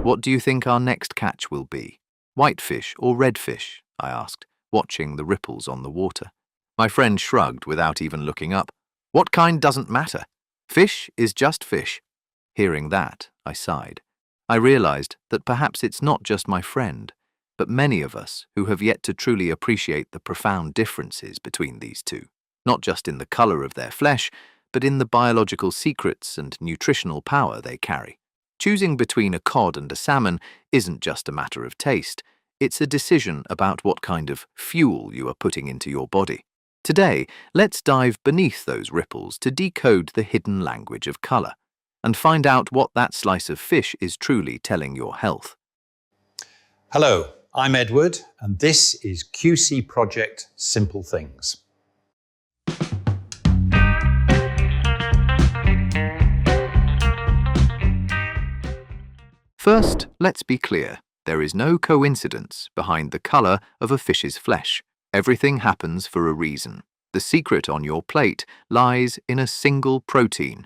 What do you think our next catch will be? Whitefish or redfish? I asked, watching the ripples on the water. My friend shrugged without even looking up. What kind doesn't matter. Fish is just fish. Hearing that, I sighed. I realized that perhaps it's not just my friend, but many of us who have yet to truly appreciate the profound differences between these two, not just in the color of their flesh, but in the biological secrets and nutritional power they carry. Choosing between a cod and a salmon isn't just a matter of taste, it's a decision about what kind of fuel you are putting into your body. Today, let's dive beneath those ripples to decode the hidden language of color and find out what that slice of fish is truly telling your health. Hello, I'm Edward, and this is QC Project Simple Things. First, let's be clear. There is no coincidence behind the color of a fish's flesh. Everything happens for a reason. The secret on your plate lies in a single protein,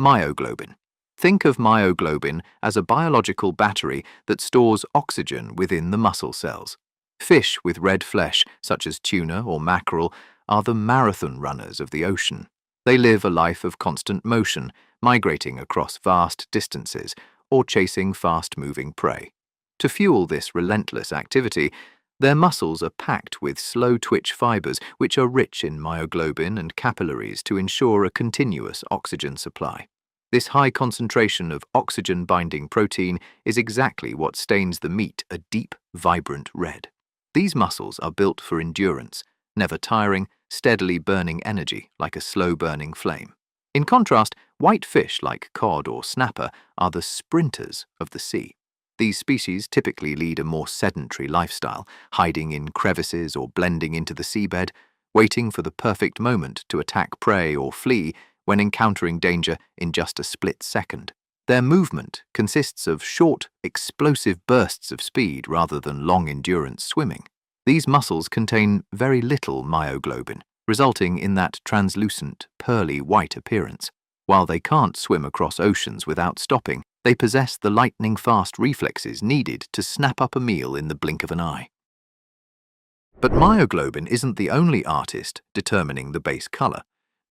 myoglobin. Think of myoglobin as a biological battery that stores oxygen within the muscle cells. Fish with red flesh, such as tuna or mackerel, are the marathon runners of the ocean. They live a life of constant motion, migrating across vast distances or chasing fast-moving prey. To fuel this relentless activity, their muscles are packed with slow-twitch fibers which are rich in myoglobin and capillaries to ensure a continuous oxygen supply. This high concentration of oxygen-binding protein is exactly what stains the meat a deep, vibrant red. These muscles are built for endurance, never tiring, steadily burning energy like a slow-burning flame. In contrast, white fish like cod or snapper are the sprinters of the sea. These species typically lead a more sedentary lifestyle, hiding in crevices or blending into the seabed, waiting for the perfect moment to attack prey or flee when encountering danger in just a split second. Their movement consists of short, explosive bursts of speed rather than long-endurance swimming. These muscles contain very little myoglobin, resulting in that translucent, pearly white appearance. While they can't swim across oceans without stopping, they possess the lightning-fast reflexes needed to snap up a meal in the blink of an eye. But myoglobin isn't the only artist determining the base color.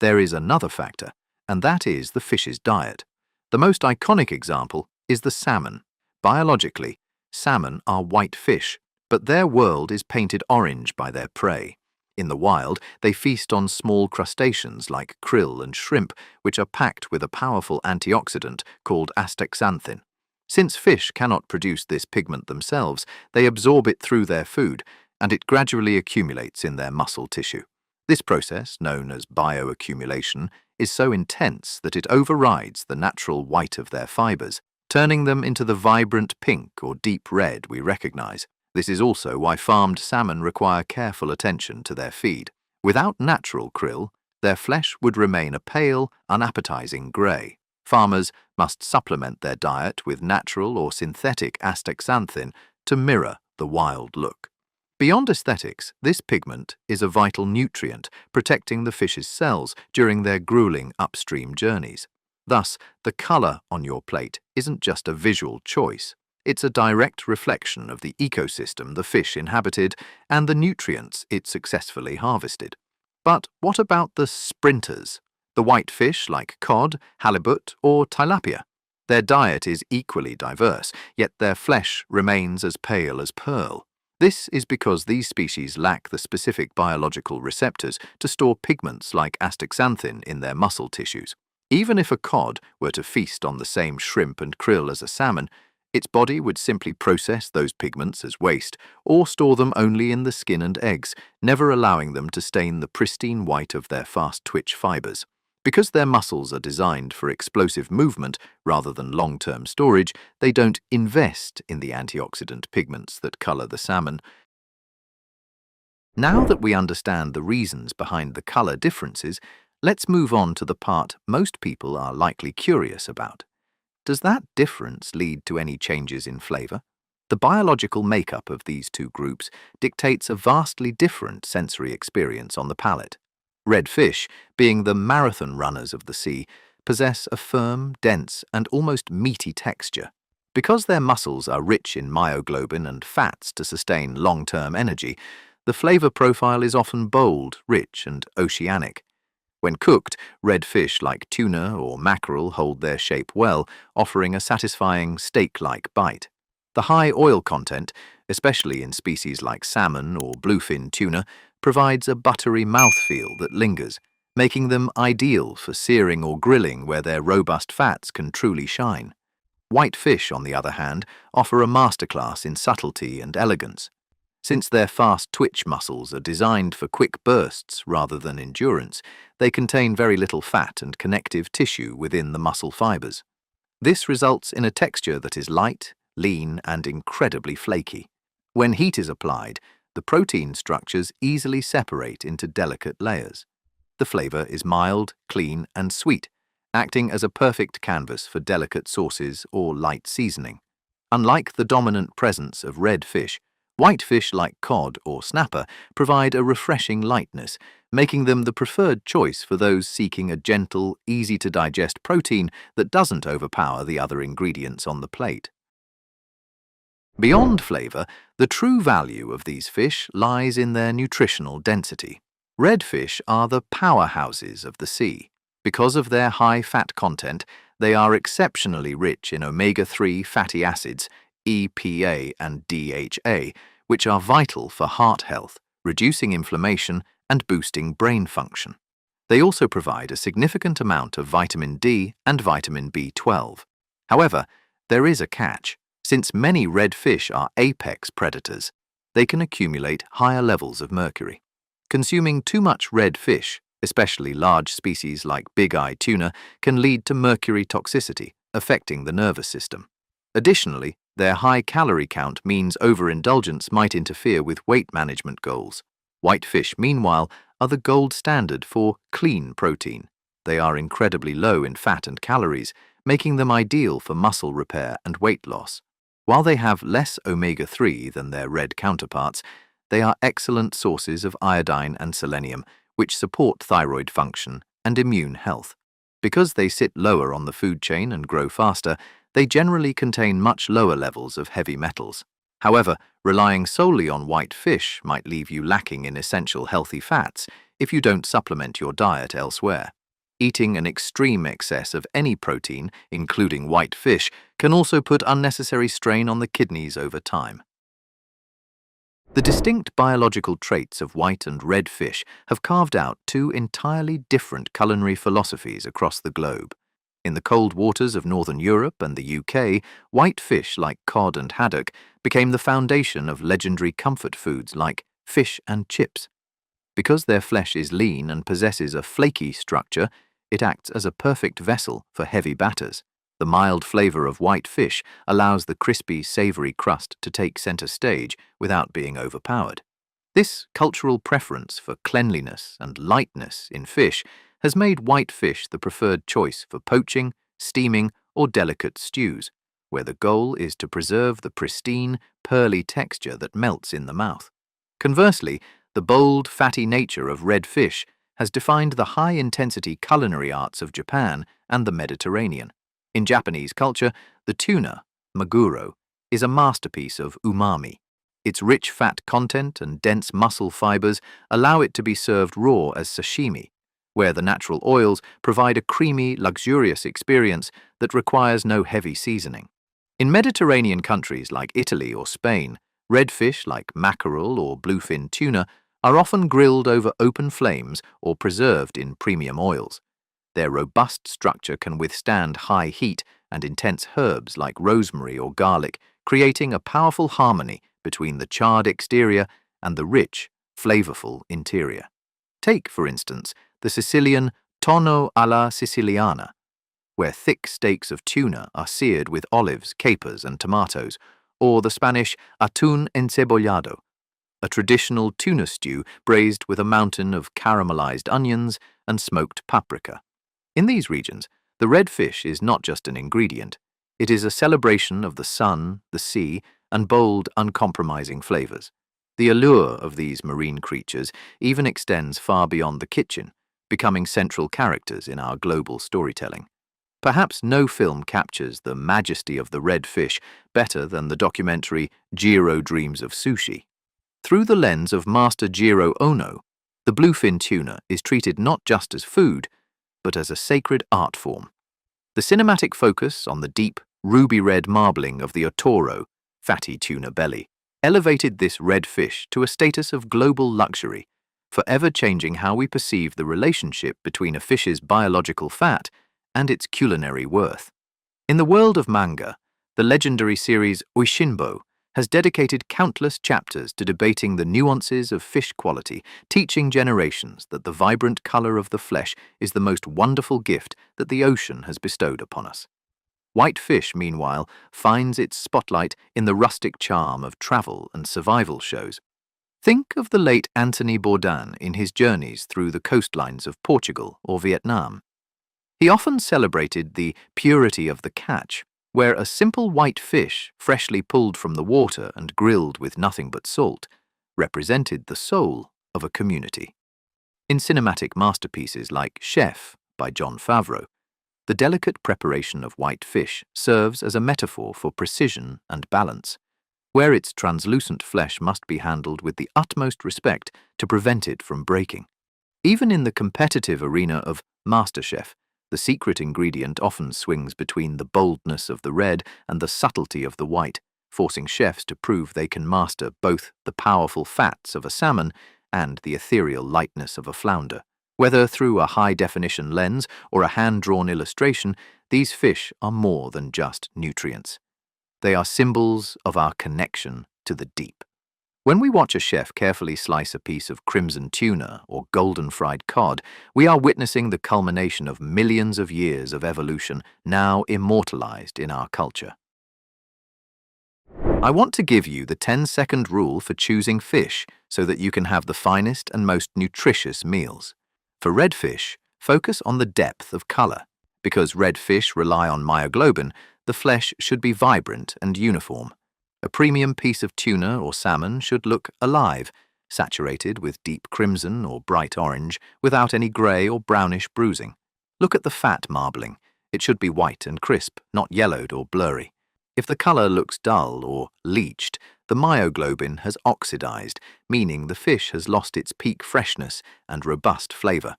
There is another factor, and that is the fish's diet. The most iconic example is the salmon. Biologically, salmon are white fish, but their world is painted orange by their prey. In the wild, they feast on small crustaceans like krill and shrimp, which are packed with a powerful antioxidant called astaxanthin. Since fish cannot produce this pigment themselves, they absorb it through their food, and it gradually accumulates in their muscle tissue. This process, known as bioaccumulation, is so intense that it overrides the natural white of their fibers, turning them into the vibrant pink or deep red we recognize. This is also why farmed salmon require careful attention to their feed. Without natural krill, their flesh would remain a pale, unappetizing grey. Farmers must supplement their diet with natural or synthetic astaxanthin to mirror the wild look. Beyond aesthetics, this pigment is a vital nutrient, protecting the fish's cells during their grueling upstream journeys. Thus, the color on your plate isn't just a visual choice. It's a direct reflection of the ecosystem the fish inhabited and the nutrients it successfully harvested. But what about the sprinters? The white fish like cod, halibut, or tilapia? Their diet is equally diverse, yet their flesh remains as pale as pearl. This is because these species lack the specific biological receptors to store pigments like astaxanthin in their muscle tissues. Even if a cod were to feast on the same shrimp and krill as a salmon, its body would simply process those pigments as waste or store them only in the skin and eggs, never allowing them to stain the pristine white of their fast-twitch fibers. Because their muscles are designed for explosive movement rather than long-term storage, they don't invest in the antioxidant pigments that color the salmon. Now that we understand the reasons behind the color differences, let's move on to the part most people are likely curious about. Does that difference lead to any changes in flavor? The biological makeup of these two groups dictates a vastly different sensory experience on the palate. Red fish, being the marathon runners of the sea, possess a firm, dense, and almost meaty texture. Because their muscles are rich in myoglobin and fats to sustain long-term energy, the flavor profile is often bold, rich, and oceanic. When cooked, red fish like tuna or mackerel hold their shape well, offering a satisfying steak-like bite. The high oil content, especially in species like salmon or bluefin tuna, provides a buttery mouthfeel that lingers, making them ideal for searing or grilling where their robust fats can truly shine. White fish, on the other hand, offer a masterclass in subtlety and elegance. Since their fast twitch muscles are designed for quick bursts rather than endurance, they contain very little fat and connective tissue within the muscle fibers. This results in a texture that is light, lean, and incredibly flaky. When heat is applied, the protein structures easily separate into delicate layers. The flavor is mild, clean, and sweet, acting as a perfect canvas for delicate sauces or light seasoning. Unlike the dominant presence of red fish, white fish like cod or snapper provide a refreshing lightness, making them the preferred choice for those seeking a gentle, easy-to-digest protein that doesn't overpower the other ingredients on the plate. Beyond flavor, the true value of these fish lies in their nutritional density. Red fish are the powerhouses of the sea. Because of their high fat content, they are exceptionally rich in omega-3 fatty acids, EPA and DHA, which are vital for heart health, reducing inflammation and boosting brain function. They also provide a significant amount of vitamin D and vitamin B12. However, there is a catch. Since many red fish are apex predators, they can accumulate higher levels of mercury. Consuming too much red fish, especially large species like big-eye tuna, can lead to mercury toxicity, affecting the nervous system. Additionally, their high calorie count means overindulgence might interfere with weight management goals. White fish, meanwhile, are the gold standard for clean protein. They are incredibly low in fat and calories, making them ideal for muscle repair and weight loss. While they have less omega-3 than their red counterparts, they are excellent sources of iodine and selenium, which support thyroid function and immune health. Because they sit lower on the food chain and grow faster, they generally contain much lower levels of heavy metals. However, relying solely on white fish might leave you lacking in essential healthy fats if you don't supplement your diet elsewhere. Eating an extreme excess of any protein, including white fish, can also put unnecessary strain on the kidneys over time. The distinct biological traits of white and red fish have carved out two entirely different culinary philosophies across the globe. In the cold waters of Northern Europe and the UK, white fish like cod and haddock became the foundation of legendary comfort foods like fish and chips. Because their flesh is lean and possesses a flaky structure, it acts as a perfect vessel for heavy batters. The mild flavor of white fish allows the crispy, savory crust to take center stage without being overpowered. This cultural preference for cleanliness and lightness in fish has made white fish the preferred choice for poaching, steaming, or delicate stews, where the goal is to preserve the pristine, pearly texture that melts in the mouth. Conversely, the bold, fatty nature of red fish has defined the high-intensity culinary arts of Japan and the Mediterranean. In Japanese culture, the tuna, maguro, is a masterpiece of umami. Its rich fat content and dense muscle fibers allow it to be served raw as sashimi, where the natural oils provide a creamy, luxurious experience that requires no heavy seasoning. In Mediterranean countries like Italy or Spain, red fish like mackerel or bluefin tuna are often grilled over open flames or preserved in premium oils. Their robust structure can withstand high heat and intense herbs like rosemary or garlic, creating a powerful harmony between the charred exterior and the rich, flavorful interior. Take, for instance, the Sicilian tonno alla siciliana, where thick steaks of tuna are seared with olives, capers, and tomatoes, or the Spanish atún encebollado, a traditional tuna stew braised with a mountain of caramelized onions and smoked paprika. In these regions, the red fish is not just an ingredient. It is a celebration of the sun, the sea, and bold, uncompromising flavors. The allure of these marine creatures even extends far beyond the kitchen, becoming central characters in our global storytelling. Perhaps no film captures the majesty of the red fish better than the documentary Jiro Dreams of Sushi. Through the lens of Master Jiro Ono, the bluefin tuna is treated not just as food, but as a sacred art form. The cinematic focus on the deep, ruby-red marbling of the otoro, fatty tuna belly, elevated this red fish to a status of global luxury, forever changing how we perceive the relationship between a fish's biological fat and its culinary worth. In the world of manga, the legendary series Oishinbo has dedicated countless chapters to debating the nuances of fish quality, teaching generations that the vibrant color of the flesh is the most wonderful gift that the ocean has bestowed upon us. White fish, meanwhile, finds its spotlight in the rustic charm of travel and survival shows. Think of the late Anthony Bourdain in his journeys through the coastlines of Portugal or Vietnam. He often celebrated the purity of the catch, where a simple white fish, freshly pulled from the water and grilled with nothing but salt, represented the soul of a community. In cinematic masterpieces like Chef by Jon Favreau, the delicate preparation of white fish serves as a metaphor for precision and balance, where its translucent flesh must be handled with the utmost respect to prevent it from breaking. Even in the competitive arena of MasterChef, the secret ingredient often swings between the boldness of the red and the subtlety of the white, forcing chefs to prove they can master both the powerful fats of a salmon and the ethereal lightness of a flounder. Whether through a high-definition lens or a hand-drawn illustration, these fish are more than just nutrients. They are symbols of our connection to the deep. When we watch a chef carefully slice a piece of crimson tuna or golden fried cod, we are witnessing the culmination of millions of years of evolution now immortalized in our culture. I want to give you the 10-second rule for choosing fish so that you can have the finest and most nutritious meals. For red fish, focus on the depth of color. Because red fish rely on myoglobin, the flesh should be vibrant and uniform. A premium piece of tuna or salmon should look alive, saturated with deep crimson or bright orange, without any grey or brownish bruising. Look at the fat marbling. It should be white and crisp, not yellowed or blurry. If the color looks dull or leached, the myoglobin has oxidized, meaning the fish has lost its peak freshness and robust flavor.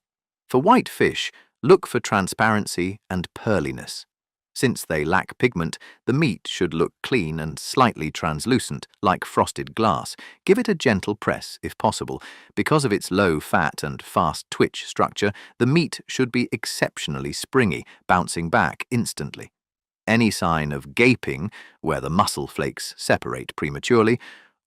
For white fish, look for transparency and pearliness. Since they lack pigment, the meat should look clean and slightly translucent, like frosted glass. Give it a gentle press, if possible. Because of its low fat and fast twitch structure, the meat should be exceptionally springy, bouncing back instantly. Any sign of gaping, where the muscle flakes separate prematurely,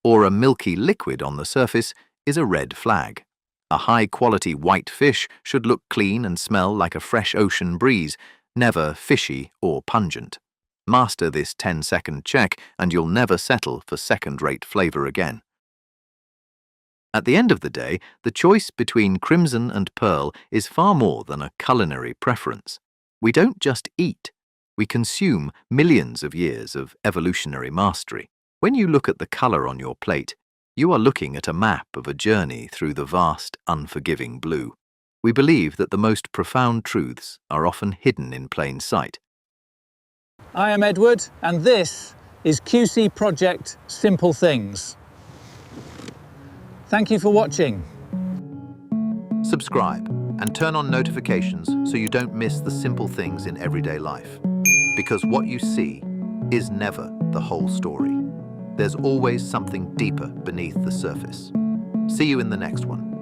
or a milky liquid on the surface, is a red flag. A high-quality white fish should look clean and smell like a fresh ocean breeze, never fishy or pungent. Master this 10-second check and you'll never settle for second-rate flavor again. At the end of the day, the choice between crimson and pearl is far more than a culinary preference. We don't just eat, we consume millions of years of evolutionary mastery. When you look at the color on your plate, you are looking at a map of a journey through the vast, unforgiving blue. We believe that the most profound truths are often hidden in plain sight. I am Edward, and this is QC Project Simple Things. Thank you for watching. Subscribe and turn on notifications so you don't miss the simple things in everyday life. Because what you see is never the whole story. There's always something deeper beneath the surface. See you in the next one.